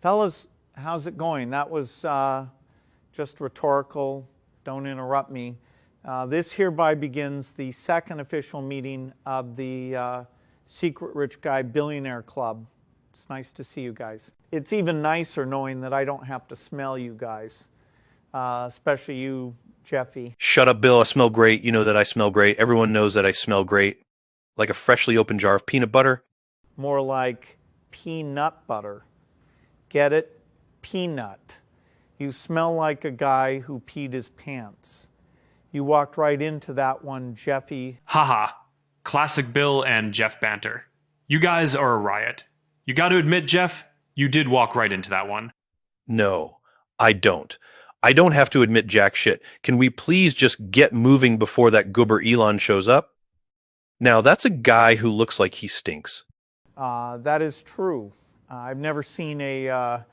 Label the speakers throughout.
Speaker 1: Fellas, how's it going? That was just rhetorical. Don't interrupt me. This hereby begins the second official meeting of the Secret Rich Guy Billionaire Club. It's nice to see you guys. It's even nicer knowing that I don't have to smell you guys, especially you, Jeffy.
Speaker 2: Shut up, Bill. I smell great. You know that I smell great. Everyone knows that I smell great. Like a freshly opened jar of peanut butter.
Speaker 1: More like peanut butter. Get it? Peanut. You smell like a guy who peed his pants. You walked right into that one, Jeffy.
Speaker 3: Haha. Classic Bill and Jeff banter. You guys are a riot. You got to admit, Jeff, you did walk right into that one.
Speaker 2: No, I don't. I don't have to admit jack shit. Can we please just get moving before that goober Elon shows up? Now, that's a guy who looks like he stinks.
Speaker 1: That is true. I've never seen a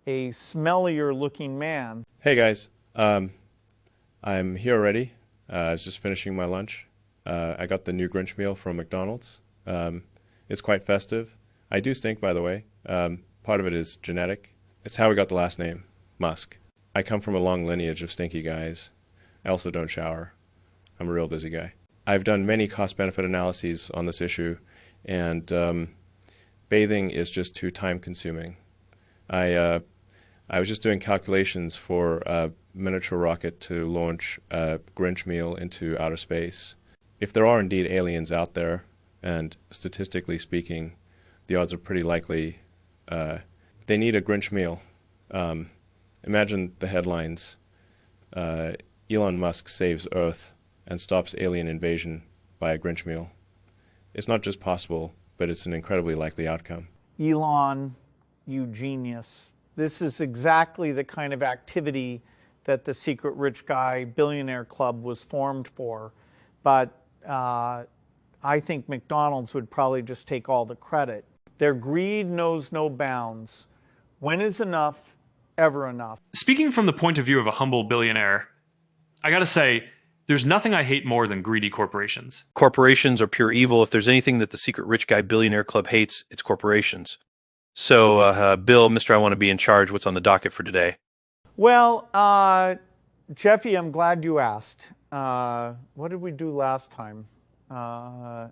Speaker 1: smellier looking man.
Speaker 4: Hey guys, I'm here already. I was just finishing my lunch. I got the new Grinch meal from McDonald's. It's quite festive. I do stink, by the way. Part of it is genetic. It's how we got the last name, Musk. I come from a long lineage of stinky guys. I also don't shower. I'm a real busy guy. I've done many cost-benefit analyses on this issue, and bathing is just too time-consuming. I was just doing calculations for a miniature rocket to launch a Grinch meal into outer space. If there are indeed aliens out there, and statistically speaking, the odds are pretty likely, they need a Grinch meal. Imagine the headlines. Elon Musk saves Earth and stops alien invasion by a Grinch meal. It's not just possible, but it's an incredibly likely outcome.
Speaker 1: Elon, you genius. This is exactly the kind of activity that the Secret Rich Guy Billionaire Club was formed for. But I think McDonald's would probably just take all the credit. Their greed knows no bounds. When is enough ever enough?
Speaker 3: Speaking from the point of view of a humble billionaire, I gotta say, there's nothing I hate more than greedy corporations.
Speaker 2: Corporations are pure evil. If there's anything that the Secret Rich Guy Billionaire Club hates, it's corporations. So, Bill, Mr. I Want to Be in Charge, what's on the docket for today?
Speaker 1: Well, Jeffy, I'm glad you asked. What did we do last time? Oh,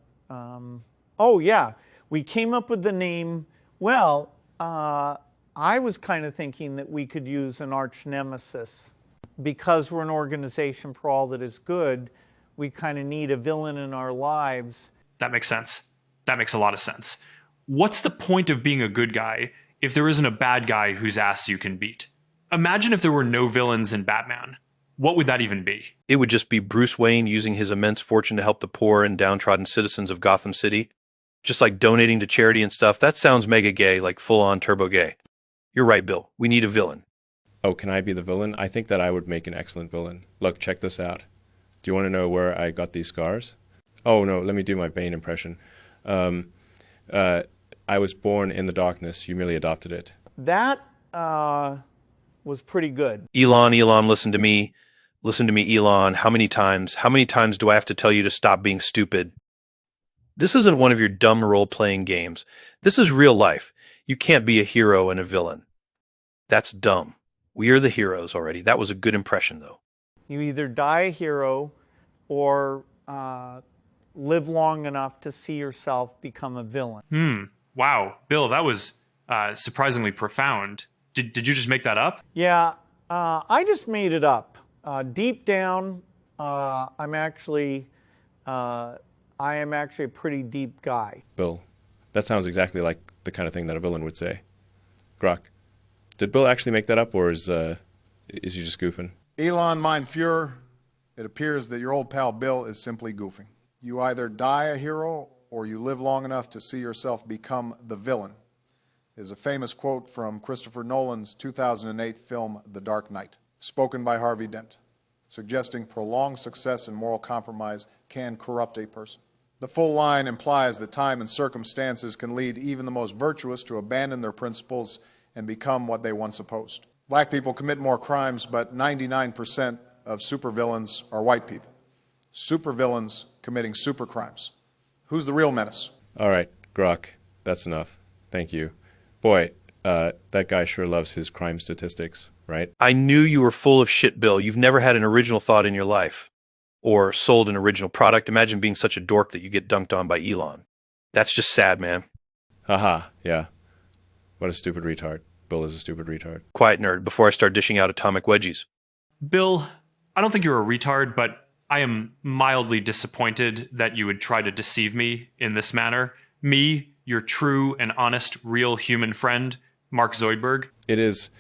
Speaker 1: yeah. We came up with the name. Well, I was kind of thinking that we could use an arch nemesis. Because we're an organization for all that is good, we kind of need a villain in our lives.
Speaker 3: That makes sense. That makes a lot of sense. What's the point of being a good guy if there isn't a bad guy whose ass you can beat? Imagine if there were no villains in Batman. What would that even be?
Speaker 2: It would just be Bruce Wayne using his immense fortune to help the poor and downtrodden citizens of Gotham City. Just like donating to charity and stuff. That sounds mega gay, like full-on turbo gay. You're right, Bill. We need a villain.
Speaker 4: Oh, can I be the villain? I think that I would make an excellent villain. Look, check this out. Do you want to know where I got these scars? Oh, no, let me do my Bane impression. I was born in the darkness. You merely adopted it.
Speaker 1: That was pretty good.
Speaker 2: Elon, listen to me. Listen to me, Elon. How many times do I have to tell you to stop being stupid? This isn't one of your dumb role-playing games. This is real life. You can't be a hero and a villain. That's dumb. We are the heroes already. That was a good impression, though.
Speaker 1: You either die a hero or live long enough to see yourself become a villain.
Speaker 3: Wow. Bill, that was surprisingly profound. Did you just make that up?
Speaker 1: Yeah, I just made it up. Deep down, I am actually a pretty deep guy.
Speaker 4: Bill, that sounds exactly like the kind of thing that a villain would say. Grok, did Bill actually make that up, or is he just goofing?
Speaker 5: Elon, mein Fuhrer, it appears that your old pal Bill is simply goofing. You either die a hero or you live long enough to see yourself become the villain, is a famous quote from Christopher Nolan's 2008 film The Dark Knight, spoken by Harvey Dent, suggesting prolonged success and moral compromise can corrupt a person. The full line implies that time and circumstances can lead even the most virtuous to abandon their principles and become what they once opposed. Black people commit more crimes, but 99% of supervillains are white people. Supervillains committing super crimes. Who's the real menace?
Speaker 4: All right, Grok, that's enough. Thank you. Boy, That guy sure loves his crime statistics, right?
Speaker 2: I knew you were full of shit, Bill. You've never had an original thought in your life or sold an original product. Imagine being such a dork that you get dunked on by Elon. That's just sad, man.
Speaker 4: Haha, yeah. What a stupid retard. Bill is a stupid retard.
Speaker 2: Quiet nerd before I start dishing out atomic wedgies.
Speaker 3: Bill, I don't think you're a retard, but I am mildly disappointed that you would try to deceive me in this manner. Me, your true and honest, real human friend, Mark Zoidberg.
Speaker 4: It is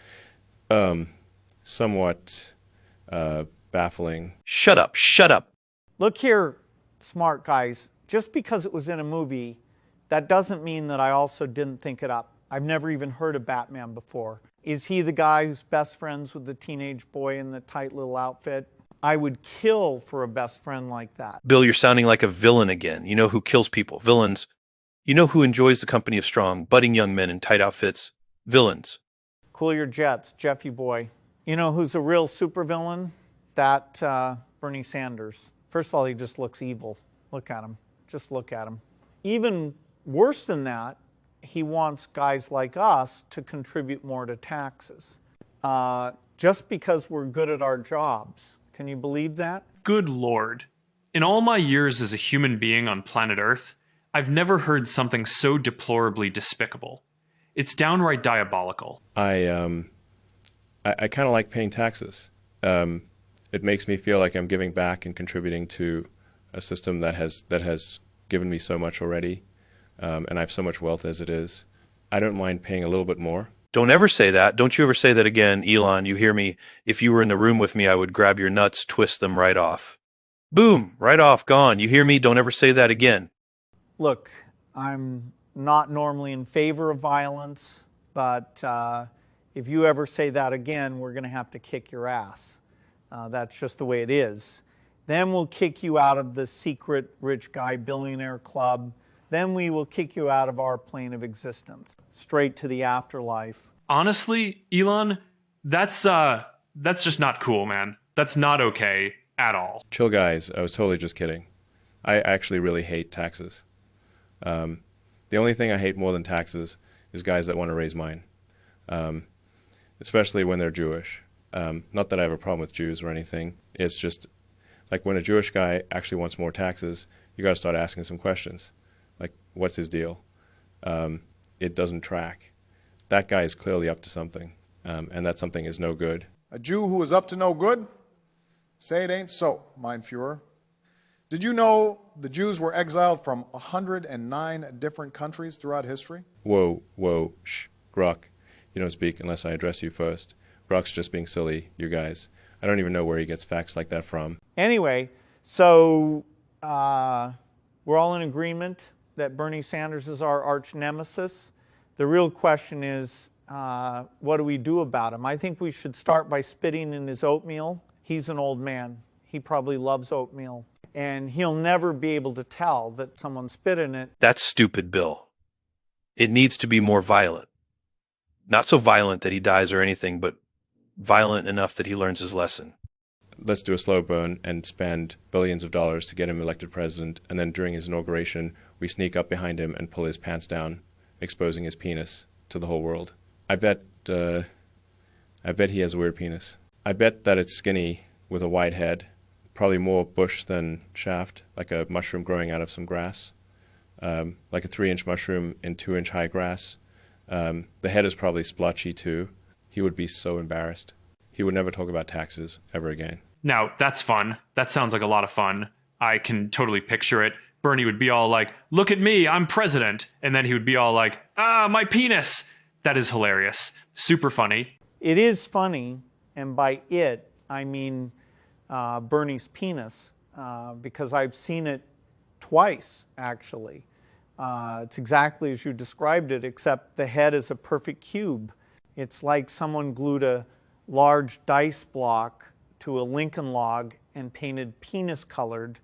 Speaker 4: somewhat baffling.
Speaker 2: Shut up, shut up.
Speaker 1: Look here, smart guys. Just because it was in a movie, that doesn't mean that I also didn't think it up. I've never even heard of Batman before. Is he the guy who's best friends with the teenage boy in the tight little outfit? I would kill for a best friend like that.
Speaker 2: Bill, you're sounding like a villain again. You know who kills people? Villains. You know who enjoys the company of strong, budding young men in tight outfits? Villains.
Speaker 1: Cool your jets, Jeffy boy. You know who's a real supervillain? That Bernie Sanders. First of all, he just looks evil. Look at him. Just look at him. Even worse than that, he wants guys like us to contribute more to taxes. Just because we're good at our jobs. Can you believe that?
Speaker 3: Good Lord. In all my years as a human being on planet Earth, I've never heard something so deplorably despicable. It's downright diabolical.
Speaker 4: I kind of like paying taxes. It makes me feel like I'm giving back and contributing to a system that has given me so much already, and I have so much wealth as it is. I don't mind paying a little bit more.
Speaker 2: Don't ever say that. Don't you ever say that again, Elon. You hear me? If you were in the room with me, I would grab your nuts, twist them right off. Boom, right off, gone. You hear me? Don't ever say that again.
Speaker 1: Look, I'm not normally in favor of violence, but if you ever say that again, we're going to have to kick your ass. That's just the way it is. Then we'll kick you out of the secret rich guy billionaire club. Then we will kick you out of our plane of existence, straight to the afterlife.
Speaker 3: Honestly, Elon, that's just not cool, man. That's not okay at all.
Speaker 4: Chill, guys. I was totally just kidding. I actually really hate taxes. The only thing I hate more than taxes is guys that want to raise mine, especially when they're Jewish. Not that I have a problem with Jews or anything. It's just like when a Jewish guy actually wants more taxes, you got to start asking some questions. Like, what's his deal? It doesn't track. That guy is clearly up to something, and that something is no good.
Speaker 5: A Jew who is up to no good? Say it ain't so, mein Fuhrer. Did you know the Jews were exiled from 109 different countries throughout history?
Speaker 4: Whoa, shh, Grok. You don't speak unless I address you first. Grok's just being silly, you guys. I don't even know where he gets facts like that from.
Speaker 1: Anyway, so we're all in agreement that Bernie Sanders is our arch nemesis. The real question is, what do we do about him? I think we should start by spitting in his oatmeal. He's an old man. He probably loves oatmeal. And he'll never be able to tell that someone spit in it.
Speaker 2: That's stupid, Bill. It needs to be more violent. Not so violent that he dies or anything, but violent enough that he learns his lesson.
Speaker 4: Let's do a slow burn and spend billions of dollars to get him elected president, and then during his inauguration, we sneak up behind him and pull his pants down, exposing his penis to the whole world. I bet he has a weird penis. I bet that it's skinny with a wide head, probably more bush than shaft, like a mushroom growing out of some grass, like a 3-inch mushroom in 2-inch high grass. The head is probably splotchy too. He would be so embarrassed. He would never talk about taxes ever again.
Speaker 3: Now, that's fun. That sounds like a lot of fun. I can totally picture it. Bernie would be all like, look at me, I'm president. And then he would be all like, my penis. That is hilarious. Super funny.
Speaker 1: It is funny, and by it, I mean Bernie's penis, because I've seen it twice, actually. It's exactly as you described it, except the head is a perfect cube. It's like someone glued a large dice block to a Lincoln log and painted penis colored,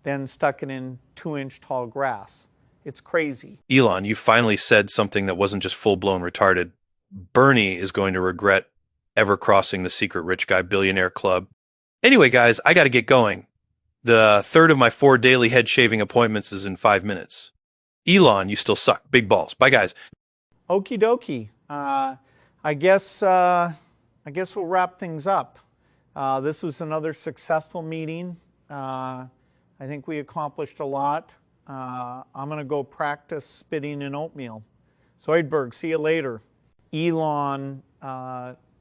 Speaker 1: then stuck it in 2-inch tall grass. It's crazy.
Speaker 2: Elon, you finally said something that wasn't just full-blown retarded. Bernie is going to regret ever crossing the secret rich guy billionaire club. Anyway, guys, I got to get going. The third of my 4 daily head shaving appointments is in 5 minutes. Elon, you still suck. Big balls. Bye, guys.
Speaker 1: Okie dokie. I guess we'll wrap things up. This was another successful meeting. I think we accomplished a lot. I'm going to go practice spitting in oatmeal. Zoidberg, see you later. Elon,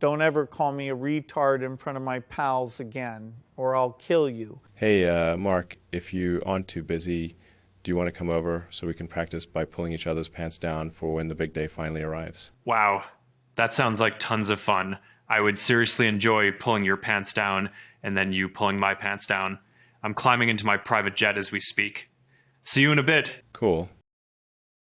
Speaker 1: don't ever call me a retard in front of my pals again, or I'll kill you.
Speaker 4: Hey, Mark, if you aren't too busy, do you want to come over so we can practice by pulling each other's pants down for when the big day finally arrives?
Speaker 3: Wow, that sounds like tons of fun. I would seriously enjoy pulling your pants down and then you pulling my pants down. I'm climbing into my private jet as we speak. See you in a bit.
Speaker 4: Cool.